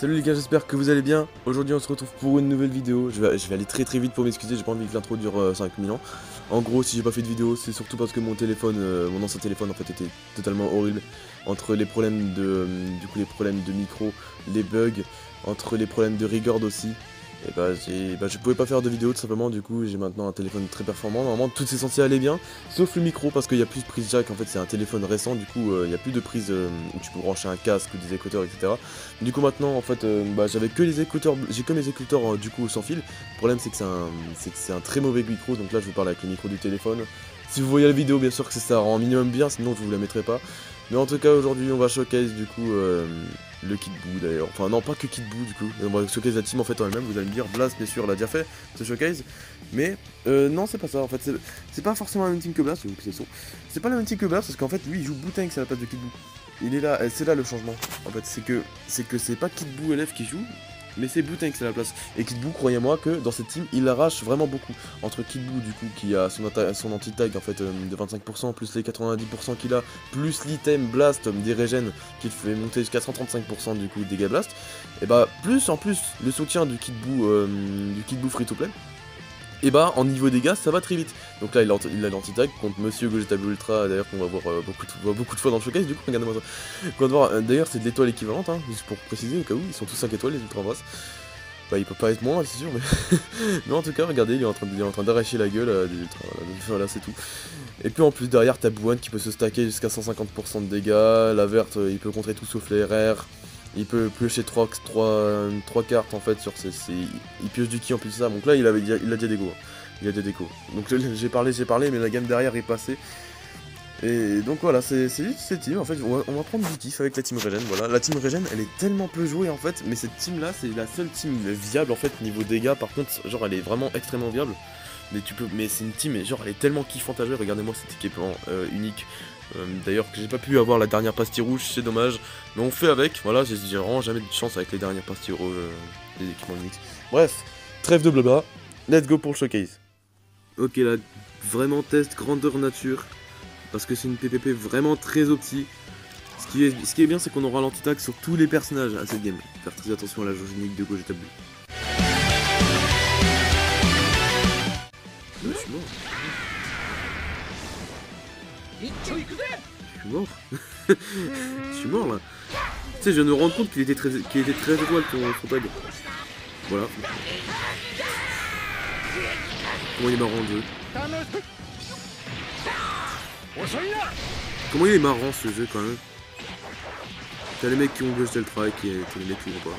Salut les gars, j'espère que vous allez bien. Aujourd'hui on se retrouve pour une nouvelle vidéo. Je vais aller très vite pour m'excuser, j'ai pas envie que l'intro dure 5000 ans. En gros, si j'ai pas fait de vidéo, c'est surtout parce que mon téléphone, mon ancien téléphone en fait était totalement horrible. Entre les problèmes de, les problèmes de micro, les bugs, entre les problèmes de record aussi. Et je pouvais pas faire de vidéo tout simplement, du coup j'ai maintenant un téléphone très performant. Normalement tout est censé aller bien, sauf le micro parce qu'il n'y a plus de prise jack. En fait c'est un téléphone récent, du coup il n'y a plus de prise où tu peux brancher un casque ou des écouteurs, etc. Du coup maintenant en fait j'avais que les écouteurs, j'ai que mes écouteurs du coup sans fil. Le problème c'est que c'est un très mauvais micro, donc là je vous parle avec le micro du téléphone. Si vous voyez la vidéo, bien sûr que ça rend minimum bien, sinon je vous la mettrai pas. Mais en tout cas aujourd'hui on va showcase du coup le Kid Buu d'ailleurs, enfin non pas que Kid Buu du coup, on va showcase la team en fait en elle-même. Vous allez me dire Blast bien sûr l'a déjà fait ce showcase, mais non c'est pas ça en fait, c'est pas forcément la même team que Blast, c'est pas la même team que Blast parce qu'en fait lui il joue Bootank à la place de Kid Buu. Il est là, c'est là le changement en fait, c'est que c'est pas Kid Buu LF qui joue, mais c'est Bootank à la place. Et Kid Buu, croyez-moi que dans cette team, il arrache vraiment beaucoup. Entre Kid Buu, du coup, qui a son anti-tag en fait de 25%, plus les 90% qu'il a, plus l'item Blast des régènes qui le fait monter jusqu'à 135% du coup dégâts Blast, et plus en plus le soutien du Kid Buu free to play. Et en niveau dégâts ça va très vite. Donc là il a l'anti-tag contre Monsieur Gogeta Blue Ultra, d'ailleurs qu'on va voir beaucoup de fois dans le showcase. Du coup regardez-moi ça. On va voir, d'ailleurs c'est de l'étoile équivalente, hein, juste pour préciser au cas où, ils sont tous 5 étoiles les Ultra Brass. Il peut pas être moins c'est sûr, mais mais en tout cas regardez, il est en train d'arracher la gueule des Ultra, voilà c'est tout. Et puis en plus derrière t'as Bouane qui peut se stacker jusqu'à 150% de dégâts, la verte il peut contrer tout sauf les RR. Il peut piocher 3 cartes en fait sur ses... Il pioche du ki en plus de ça, donc là il a déjà des déco. Il a des décos. Donc j'ai parlé, mais la gamme derrière est passée. Et donc voilà, c'est juste cette team, en fait, on va prendre du kiff avec la team Regen, voilà. La team Regen, elle est tellement peu jouée en fait, mais cette team là, c'est la seule team viable en fait niveau dégâts. Par contre, genre elle est vraiment extrêmement viable. Mais c'est une team, genre elle est tellement kiffante à jouer, regardez-moi cet équipement unique. D'ailleurs que j'ai pas pu avoir la dernière pastille rouge, c'est dommage, mais on fait avec, voilà, j'ai vraiment jamais de chance avec les dernières pastilles des équipements uniques. Bref, trêve de blabla, let's go pour le showcase. Ok là, vraiment test grandeur nature, parce que c'est une PPP vraiment très opti. Ce qui est bien, c'est qu'on aura l'anti-tag sur tous les personnages à cette game. Faire très attention à la jauge unique de Gogeta Blue. Je suis mort. Je suis mort. Je suis mort là. Tu sais, je viens de me rendre compte qu'il était très étoile son tag. Voilà. Comment il est marrant le jeu. Comment il est marrant ce jeu quand même. T'as les mecs qui ont Ghost Ultra et t'as les mecs qui vont pas.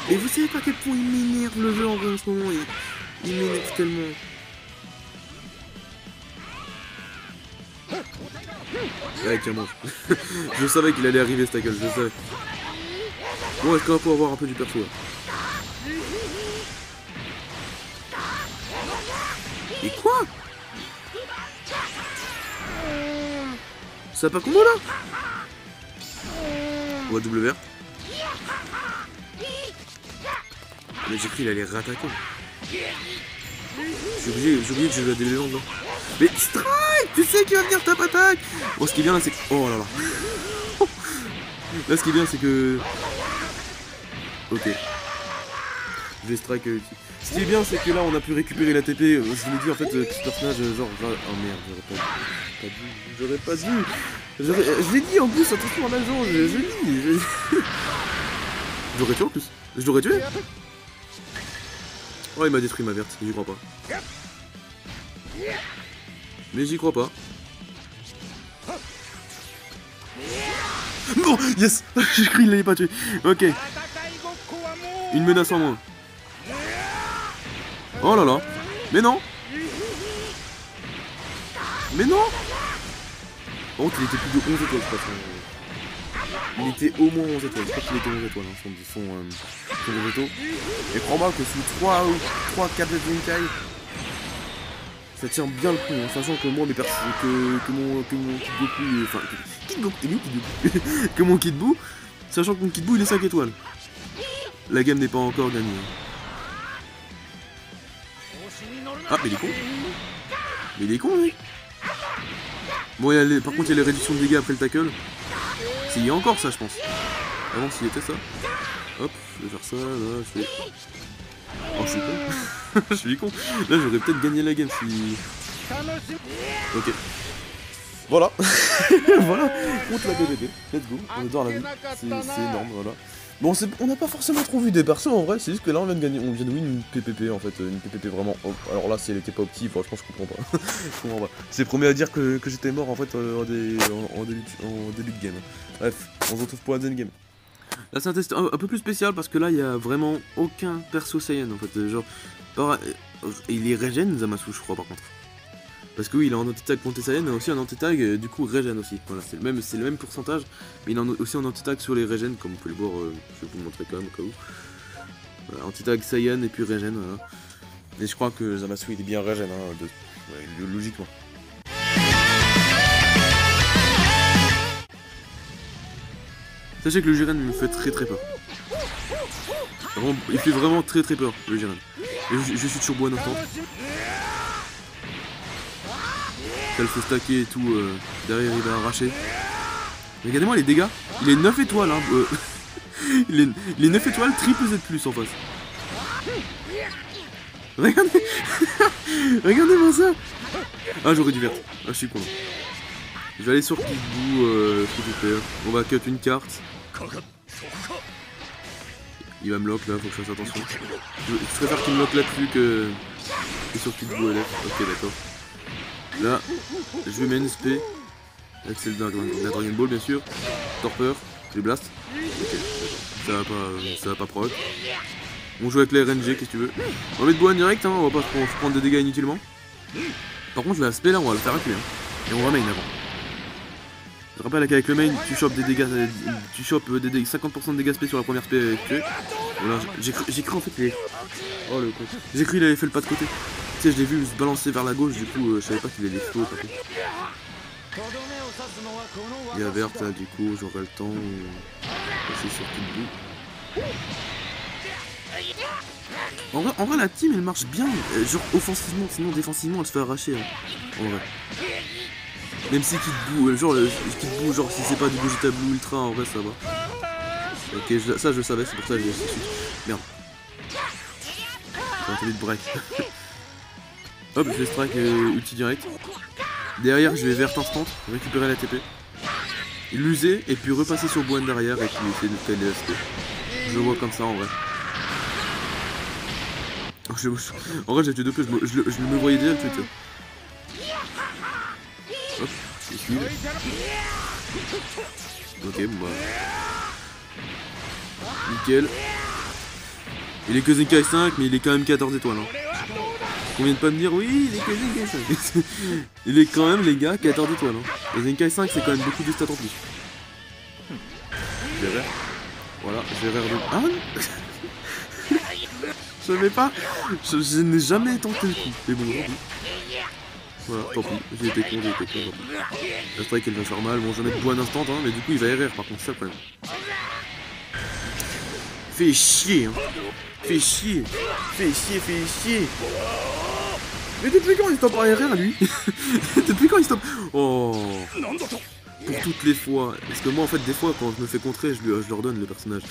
Et vous savez pas à quel point il m'énerve le jeu en vrai en ce moment, il m'énerve tellement. Ouais tiens mange. Je savais qu'il allait arriver cette gueule, je savais. Bon est-ce qu'on va pouvoir avoir un peu du perso là. Et quoi? Ça a pas combo là? Ouais double vert. Mais j'ai cru qu'il allait réattaquer. J'ai oublié que je jouais des légendes là. Mais strike! Tu sais qu'il va venir tape attaque! Bon ce qui est bien là c'est que... Oh là là. Là ce qui est bien c'est que... Ok. Je vais strike ulti. Ce qui est bien c'est que là on a pu récupérer la TP. Je vous l'ai dit en fait que ce personnage genre... Oh merde, j'aurais pas dû. Je l'ai dit en plus, attention à la jauge, je l'ai dit. Je l'aurais tué en plus. Je l'aurais tué. Oh il m'a détruit ma verte, j'y crois pas. Mais j'y crois pas. Non, yes. J'ai cru qu'il l'avait pas tué. Ok. Une menace en moins. Oh là là. Mais non. Mais non. Par contre il était plus de 11 étoiles je crois. Il était au moins 11 étoiles. Je crois qu'il était 11 étoiles son Vegeto. Et crois-moi que sous 3-4 Zenkai, ça tient bien le coup, hein, sachant que moi, que mon Kid Goku, enfin, que mon Kid Buu, sachant que mon Kid Buu il est 5 étoiles. La game n'est pas encore gagnée. Ah, mais il est con. Mais il est con, lui. Bon, par contre, il y a les réductions de dégâts après le tackle. Il y a encore ça, je pense. Avant, s'il était ça. Hop, je vais faire ça, là, je fais... Oh, je suis con. Je suis con. Là, j'aurais peut-être gagné la game si... Ok. Voilà. Voilà. Contre la BBB. Let's go. On adore la vie. C'est énorme, voilà. Bon, on n'a pas forcément trop vu des persos en vrai, c'est juste que là on vient de gagner, on vient de win une PPP en fait, une PPP vraiment. Oh, alors là, si elle était pas opti, franchement je comprends pas. Je comprends pas. C'est promis à dire que j'étais mort en fait en début de game. Bref, on se retrouve pour la deuxième game. Là c'est un test un peu plus spécial parce que là il y a vraiment aucun perso Saiyan en fait, genre. Il est régène Zamasu je crois par contre. Parce que oui, il a un anti-tag contre Saiyan, mais aussi un anti-tag du coup régène aussi. Voilà, c'est le même pourcentage, mais il a aussi un anti-tag sur les régènes, comme vous pouvez le voir, je vais vous le montrer quand même au cas où. Voilà, anti-tag Saiyan et puis régène, voilà. Et je crois que Zamasu il est bien régène, hein, logiquement. Sachez que le Jiren me fait très peur. Vraiment, il fait vraiment très peur, le Jiren. Et je suis sur bois un instant. Elle fait stacker et tout, derrière il va arracher. Regardez-moi les dégâts, il est 9 étoiles, hein, il est 9 étoiles, triple Z+, en face. Regardez. Regardez-moi ça. Ah, j'aurais dû vert. Ah, je suis con. Je vais aller sur Kid Buu, s'il vous plaît. On va cut une carte. Il va me lock là, faut que je fasse attention. Je préfère qu'il me lock là-dessus que sur Kid Buu LF. Ok, d'accord. Là, je lui mets une SP. Avec celle de la Dragon Ball, bien sûr. Torpeur, je lui blast. Ok, ça va pas proc. On joue avec les RNG, qu'est-ce que tu veux. On va mettre Boan direct, hein, on va pas se prendre de dégâts inutilement. Par contre, la SP là, on va le faire reculer. Hein. Et on va main avant. Je rappelle qu'avec le main, tu chopes des dégâts, 50% de dégâts SP sur la première SP tuée. Voilà, j'ai cru en fait les... Oh le con. J'ai cru qu'il avait fait le pas de côté. Tu sais, je l'ai vu se balancer vers la gauche, du coup, je savais pas qu'il allait flow. Il y a verte là, du coup, j'aurai le temps. C'est sur Kid Buu. En vrai, la team elle marche bien, genre offensivement, sinon défensivement elle se fait arracher. Hein. En vrai. Même si Kid Buu, genre si c'est pas du Gogeta Blue Ultra, en vrai ça va. Ok, ça je le savais, c'est pour ça que je l'ai su. Merde. J'ai entendu de break. Hop, je vais strike ulti direct. Derrière, je vais vert instant, récupérer la TP. L'user et puis repasser sur Boan derrière et puis essayer de faire les SP. Je le vois comme ça en vrai. En vrai, j'ai tué deux peu, je me voyais déjà le tuer. Hop, esquive. Ok, bon bah. Nickel. Il est que Zenkai 5, mais il est quand même 14 étoiles. Hein. On vient de pas me dire, oui, il est que Zenkai 5. Il est quand même, les gars, 14 étoiles. Hein. Et Zenkai 5, c'est quand même beaucoup de stats en plus. Je vais vert. Voilà, je vais vert de... Ah non. Je savais pas. Je n'ai jamais tenté le coup. Mais bon, tant pis. Voilà, tant pis. J'ai été con. La strike, elle va faire mal. Bon, je vais mettre Boan instant, hein, mais du coup, il va RR par contre, c'est ça le problème. Fais chier, hein. Fais chier. Mais depuis quand il stoppe à RR, lui? Depuis quand il stoppe? Oh. Pour toutes les fois. Parce que moi, en fait, des fois, quand je me fais contrer, je leur donne le personnage.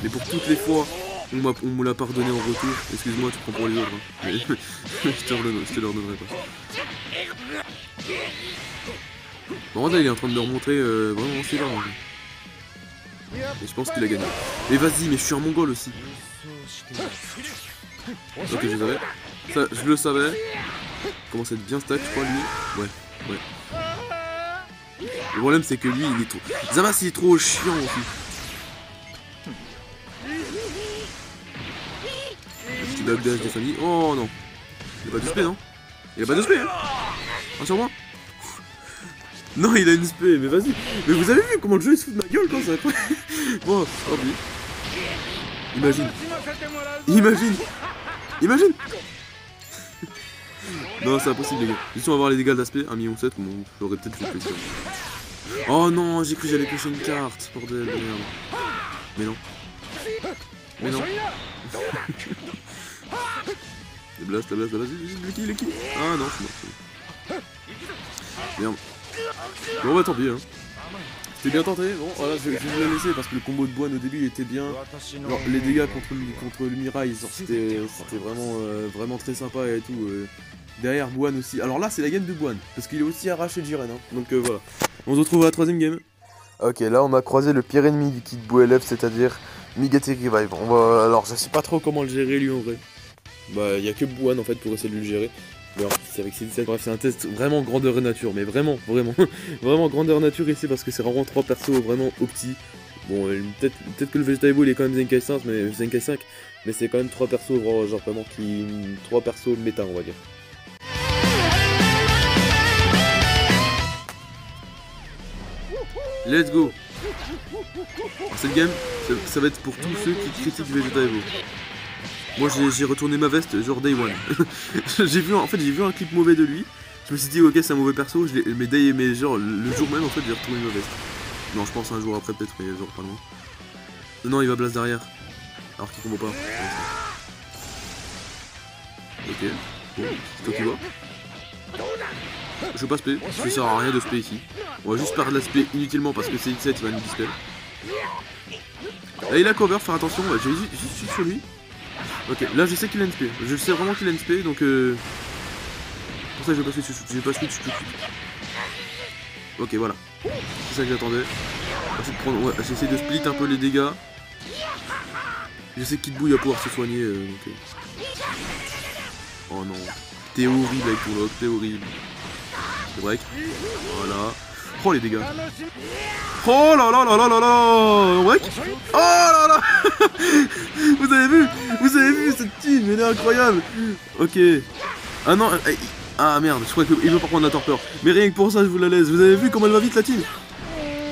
Mais pour toutes les fois, on me l'a pardonné en retour. Excuse-moi, tu prends pour les autres. Hein. Mais je te leur donnerai pas. Bon, là, il est en train de me remontrer vraiment sévère. Et je pense qu'il a gagné. Mais vas-y, mais je suis un mongol aussi. Ok, je savais. Ça, je le savais. Il commence à être bien stack, je crois, lui. Ouais. Le problème, c'est que lui, il est trop... Zamas, il est trop chiant aussi. Petit backdash des familles. Oh non. Il a pas de spé, non? Il a pas de spé, hein? Rassure-moi. Non, il a une spé, mais vas-y. Mais vous avez vu comment le jeu il se fout de ma gueule quand ça? Bon, tant pis. Imagine. Non, c'est impossible, les gars. Juste on va voir les dégâts d'aspect. 1,7 million, bon, j'aurais peut-être fait plaisir. Oh non, j'ai cru que j'allais pêcher une carte. Bordel, merde. Mais non. blast, vas-y, le qui. Ah non, je suis mort. Merde. Bon bah tant pis hein. C'était bien tenté, bon voilà, je vais vous la laisser parce que le combo de Boine au début il était bien. Genre, les dégâts contre le Mirai, c'était vraiment très sympa et tout. Derrière Boine aussi. Alors là c'est la game de Boine, parce qu'il est aussi arraché Jiren hein. Donc voilà. On se retrouve à la troisième game. Ok, là on a croisé le pire ennemi du kit BoLF, c'est-à-dire Migate Revive. Alors je sais pas trop comment le gérer lui en vrai. Bah il y a que Boine en fait pour essayer de le gérer. Mais c'est avec C17, bref c'est un test vraiment grandeur nature, mais vraiment grandeur nature ici parce que c'est vraiment 3 persos vraiment opti. Bon peut-être que le Vegeta Evo il est quand même Zenkai 5, mais c'est quand même 3 persos genre vraiment 3 persos méta on va dire. Let's go. Cette game, ça va être pour tous ceux qui critiquent Vegeta Evo. Moi j'ai retourné ma veste genre day one. j'ai vu un clip mauvais de lui. Je me suis dit ok c'est un mauvais perso, mais genre le jour même en fait j'ai retourné ma veste. Non je pense un jour après peut-être mais genre pas loin. Non il va blast derrière. Alors qu'il combo pas. Ok. Bon, c'est toi qui vois. Je veux pas spé, ça sert à rien de spé ici. On va juste perdre la spé inutilement parce que c'est X7 il va nous dispel. Là il a cover, faire attention, j'ai juste sur lui. Ok, là je sais qu'il a une spé, je sais vraiment qu'il a une spé donc pour ça j'ai pas switch tout de suite. Ok voilà, c'est ça que j'attendais. J'ai essayé de split un peu les dégâts. Je sais que Kid Buu va pouvoir se soigner donc oh non, t'es horrible avec ton lock, t'es horrible. C'est break, voilà. Oh les dégâts. Oh là là là là là là. Break. Oh là là. Vous avez vu cette team, elle est incroyable. Ok. Ah non, ah merde, je crois qu'il veut pas prendre la torpeur. Mais rien que pour ça je vous la laisse. Vous avez vu comment elle va vite la team.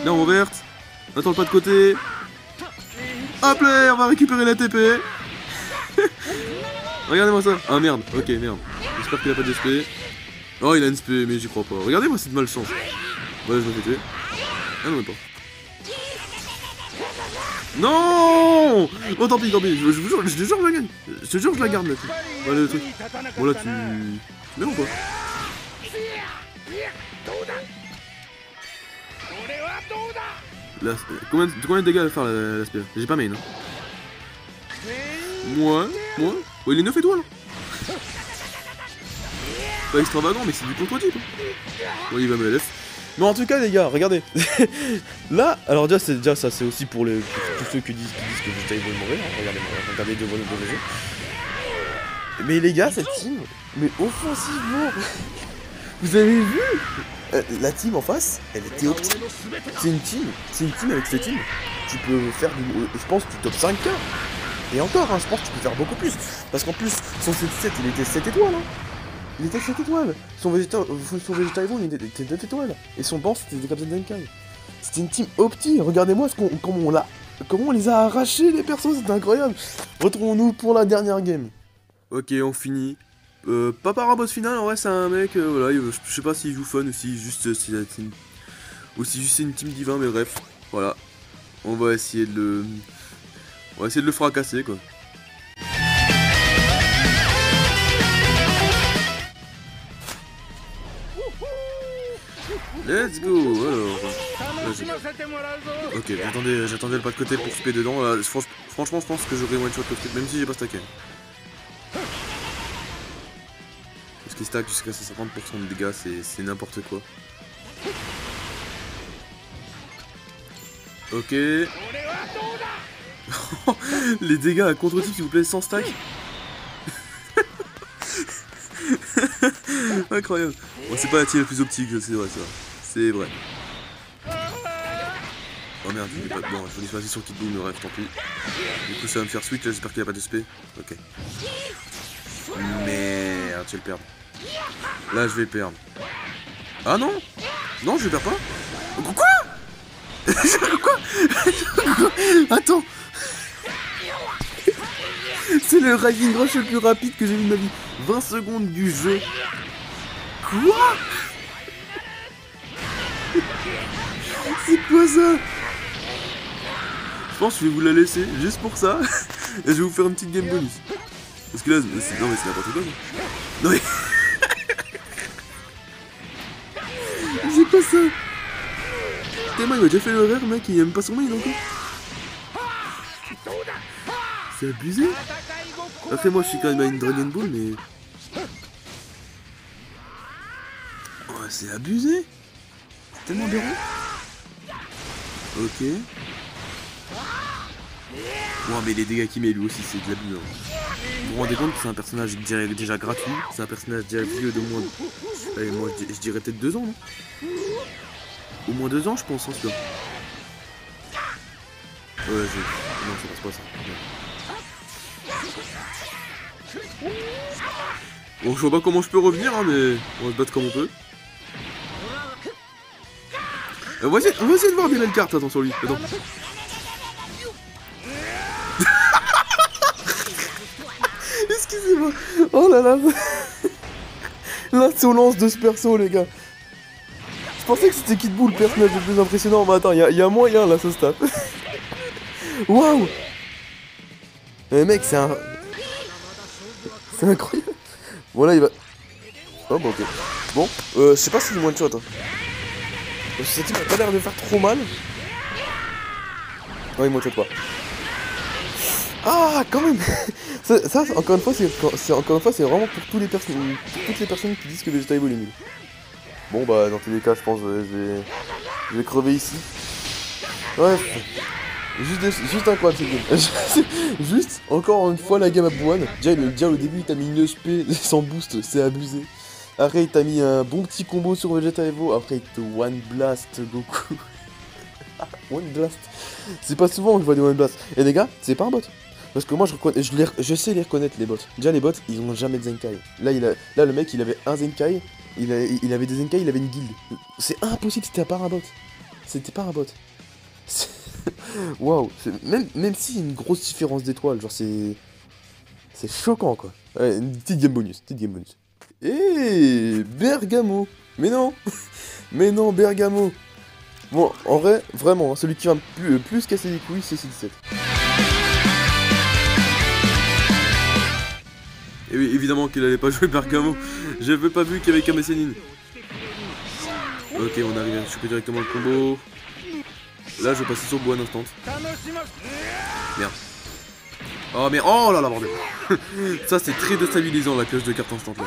Là on verte. Attends pas de côté. Hop là, on va récupérer la TP. Regardez-moi ça. Ah merde, ok merde. J'espère qu'il a pas de SP. Oh il a une SP mais j'y crois pas. Regardez-moi cette malchance. Ouais je me fais tuer. Ah non mais pas. Non. Oh tant pis, je te jure je la gagne. Je te jure je la garde là. Voilà le truc. Bon là tu... Mais ou pas? Là, combien de dégâts va faire la spé? J'ai pas main. Hein. Moi. Oh, il est 9 étoiles. Pas extravagant, mais c'est du contre-type. Bon, il va me LF. Mais en tout cas, les gars, regardez. Là, alors déjà ça, c'est aussi pour tous ceux qui disent que Vegeta Evo est mauvais. Hein. Regardez devant le jeu. Mais les gars, cette team, mais offensivement, vous avez vu la team en face, elle était optique. C'est une team avec cette team. Tu peux faire je pense du top 5K. Et encore, hein, je pense que tu peux faire beaucoup plus. Parce qu'en plus, son C7, il était 7 étoiles. Hein. Il était 7 étoiles. Son Vegeta Evo, il était 9 étoiles. Et son banc, c'était des Captain Zenkai. C'était une team opti. Regardez-moi comment on les a arrachés, les persos, c'était incroyable. Retrouvons-nous pour la dernière game. Ok, on finit. Pas par un boss final, en vrai, c'est un mec, voilà, je sais pas s'il joue fun ou si juste c'est la team. Ou si juste c'est une team divin, mais bref, voilà. On va essayer de le fracasser quoi. Let's go. Alors, ok, j'attendais le pas de côté pour spé dedans. Là, franchement, je pense que j'aurais one shot le truc, même si j'ai pas stacké. Parce qu'il stack jusqu'à 50% de dégâts, c'est n'importe quoi. Ok. Les dégâts à contre-type s'il vous plaît, sans stack. Incroyable. Bon, c'est pas la team la plus optique, c'est vrai. C'est vrai. Oh merde, il est pas... Bon, je voulais passer sur Kid Buu, mais bref, tant pis. Du coup, ça va me faire switch, j'espère qu'il a pas de SP. Ok. Merde, je vais le perdre. Là, je vais perdre. Ah non. Non, je vais perdre pas. Quoi? Quoi? Attends. C'est le Rising Rush le plus rapide que j'ai vu de ma vie. 20 secondes du jeu. Quoi? C'est quoi ça? Je pense que je vais vous la laisser juste pour ça. Et je vais vous faire une petite game bonus. Parce que là, non mais c'est n'importe quoi. Non mais... C'est quoi ça? Tellement il m'a déjà fait l'horaire, mec, il aime pas son main encore. C'est abusé. Après moi je suis quand même à une Dragon Ball mais... Oh c'est abusé. C'est tellement aberrant. Ok. Bon mais les dégâts qu'il met lui aussi c'est de l'abus. Vous vous rendez compte que c'est un personnage déjà gratuit. C'est un personnage déjà vieux de moins... Allez, moi je dirais peut-être 2 ans non? Au moins 2 ans je pense en celui-là. Ouais non ça passe pas ça. Ouais. Bon je vois pas comment je peux revenir hein, mais on va se battre comme on peut. On va essayer de voir des belles cartes, attends sur lui. Attends. Excusez-moi. Oh là là. L'insolence de ce perso les gars. Je pensais que c'était Kid Buu le personnage le plus impressionnant, mais attends, y a moyen là, ça se tape. Waouh. Mais mec, c'est un... C'est incroyable. Bon là il va... Oh bon ok. Bon, je sais pas si c'est one shot. Hein. Ce type a pas l'air de faire trop mal. Non il one shot pas. Ah quand même. ça encore une fois c'est vraiment pour toutes les personnes qui disent que Vegeta Evo est nul. Bon bah dans tous les cas je pense je vais crever ici. Bref. Juste incroyable cette game. Juste encore une fois la game à Buwan. Déjà au début il t'a mis une SP sans boost, c'est abusé. Après il t'a mis un bon petit combo sur Vegeta Evo. Après il te one blast Goku. One blast. C'est pas souvent que je vois des one blast. Et les gars, c'est pas un bot. Parce que moi je sais les reconnaître les bots. Déjà les bots ils ont jamais de Zenkai. Là le mec il avait un Zenkai. Il avait des Zenkai, il avait une guilde. C'est impossible, c'était pas un bot. C'était pas un bot. Waouh, même si y a une grosse différence d'étoiles, genre c'est choquant quoi. Ouais, une petite game bonus, Et Bergamo. Mais non. Mais non, Bergamo. Bon, en vrai, vraiment, celui qui va plus casser les couilles, c'est C17. Et oui, évidemment qu'il allait pas jouer Bergamo. J'avais pas vu qu'il y avait Kame Sennin. Ok, on arrive à choper directement le combo. Là, je vais passer sur Buwan instant. Merde. Oh, mais oh là là, bordel. Ça, c'est très déstabilisant la cloche de carte instant là.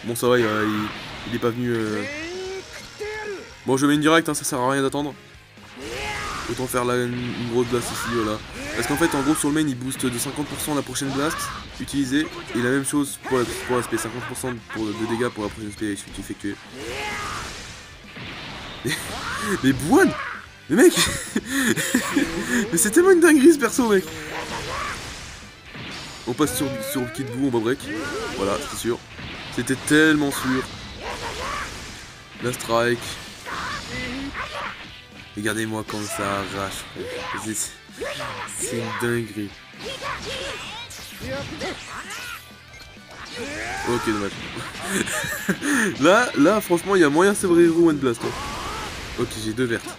Bon, ça va, il est pas venu. Bon, je mets une direct, hein, ça sert à rien d'attendre. Autant faire là une grosse blast ici, voilà. Parce qu'en fait, en gros, sur le main, il booste de 50% la prochaine blast utilisée. Et la même chose pour l'aspect, 50% de dégâts pour la prochaine aspect effectuée. Mais Buwan! Mais mec. Mais c'est tellement une dinguerie ce perso, mec. On passe sur le Kid Buu, on va break. Voilà, c'est sûr. C'était tellement sûr. La strike. Regardez-moi comme ça arrache. C'est une dinguerie. Ok, dommage. là, franchement, il y a moyen c'est vrai One Blast. Hein. Ok, j'ai 2 vertes.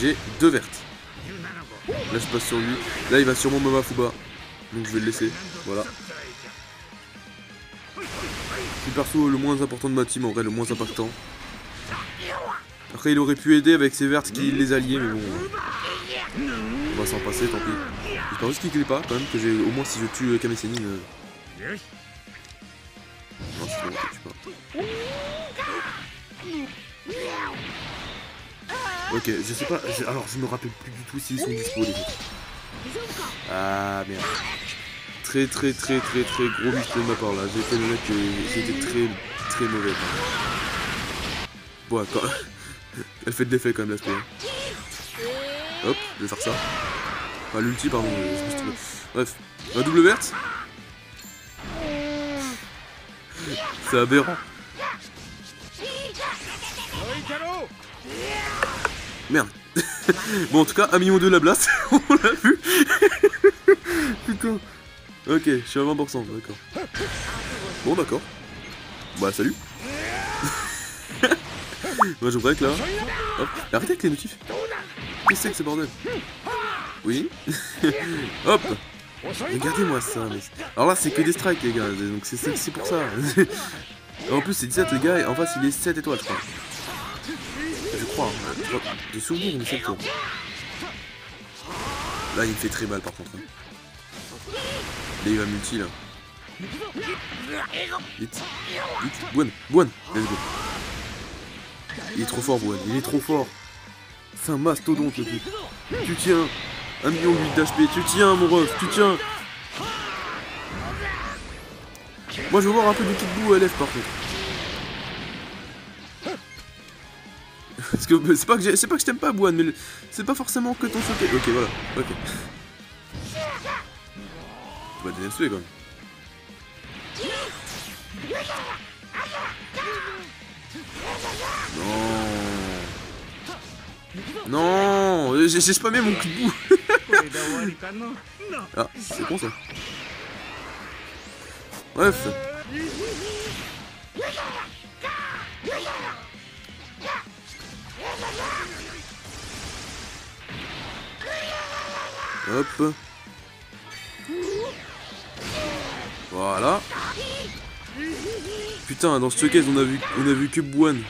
J'ai 2 vertes. Là, je passe sur lui. Là, il va sûrement me Mafuba. Donc, je vais le laisser. Voilà. C'est le perso le moins important de ma team, en vrai, le moins impactant. Après, il aurait pu aider avec ses vertes qui les alliés, mais bon. On va s'en passer, tant pis. J'espère juste qu'il ne pas, quand même, que j'ai au moins si je tue Kame Sennin. Non, c'est bon, je tue pas. Ok, je sais pas, alors je me rappelle plus du tout s'ils sont dispo les autres. Ah merde. Très gros miss de ma part là, j'ai fait le mec que j'étais très mauvais. Bon, quand... elle fait de l'effet quand même l'aspect. Hop, je vais faire ça. Enfin l'ulti pardon, bref, la double verte. C'est aberrant. Merde. Bon en tout cas 1,2 million la blast. On l'a vu. Putain. Ok, je suis à 20%, d'accord. Bon d'accord. Bah salut. Moi je break là. Hop. Arrêtez avec les notifs. Qu'est-ce que c'est que ce bordel? Oui. Hop. Regardez-moi ça, mais... Alors là, c'est que des strikes, les gars, donc c'est pour ça. En plus, c'est 17, le gars, et en face, il est 7 étoiles, je crois. Je crois, de souvenir, il est 7 étoiles. Là, il me fait très mal, par contre. Là, il va multi, là. Vite, vite, Bouane, let's go. Il est trop fort, Bouane, il est trop fort. C'est un mastodonte, le type. Tu tiens, 1,8 million d'HP, tu tiens, mon ref, tu tiens. Moi, je veux voir un peu du Kid Buu à LF, par contre. Parce que c'est pas que je t'aime pas, Bouane, mais c'est pas forcément que ton showcase. Ok, voilà, ok. Tu vas donner le souhait, quand même. Non. Non, j'ai spammé mon Kid Buu. Ah, c'est con ça. Bref. Hop. Voilà. Putain, dans ce showcase on a vu que Bouane.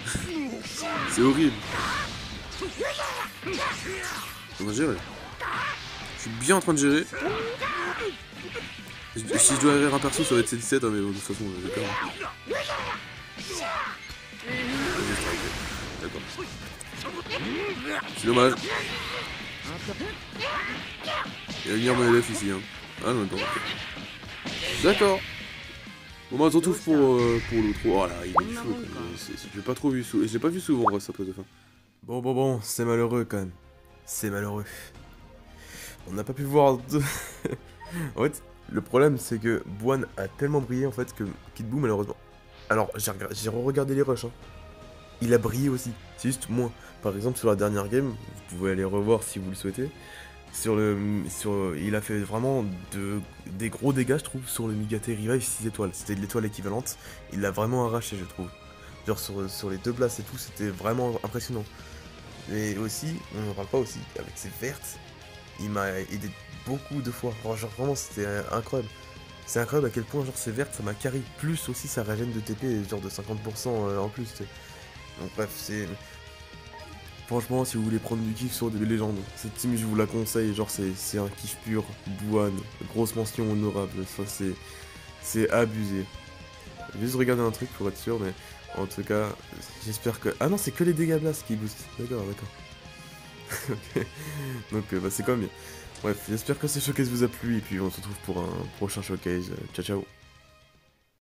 C'est horrible. On va gérer. Je suis bien en train de gérer. Si je dois rire un perso, ça va être 17, hein, mais bon, de toute façon, j'ai peur. D'accord. C'est dommage. Il va venir mon LF ici. Hein. Ah non, d'accord. D'accord. Bon, bah, on se retrouve pour l'autre. Oh là, il est chaud. J'ai pas trop vu souvent. J'ai pas vu souvent sa pose de fin. Bon, c'est malheureux quand même. C'est malheureux. On n'a pas pu voir. En fait, le problème c'est que Bouane a tellement brillé en fait que Kid Buu malheureusement. Alors, j'ai re-regardé les rushs. Hein. Il a brillé aussi. C'est juste moins. Par exemple, sur la dernière game, vous pouvez aller revoir si vous le souhaitez. Il a fait vraiment des gros dégâts, je trouve, sur le Migate Revive 6 étoiles. C'était de l'étoile équivalente. Il l'a vraiment arraché, je trouve. Genre sur les deux places et tout, c'était vraiment impressionnant. Mais aussi, on n'en parle pas aussi, avec ses vertes, il m'a aidé beaucoup de fois. Genre vraiment, c'était incroyable. C'est incroyable à quel point, genre, ses vertes, ça m'a carry. Plus aussi sa régène de TP, genre de 50% en plus, tu sais. Donc bref, c'est... Franchement, si vous voulez prendre du kiff sur des légendes, cette team, je vous la conseille. Genre, c'est un kiff pur. Bouane, grosse mention honorable. Ça, c'est abusé. Juste regarder un truc pour être sûr, mais en tout cas, j'espère que... Ah non, c'est que les dégâts blast qui boostent. D'accord. Ok. Donc, bah, c'est quand même bien. Bref, j'espère que ce showcase vous a plu, et puis on se retrouve pour un prochain showcase. Ciao, ciao.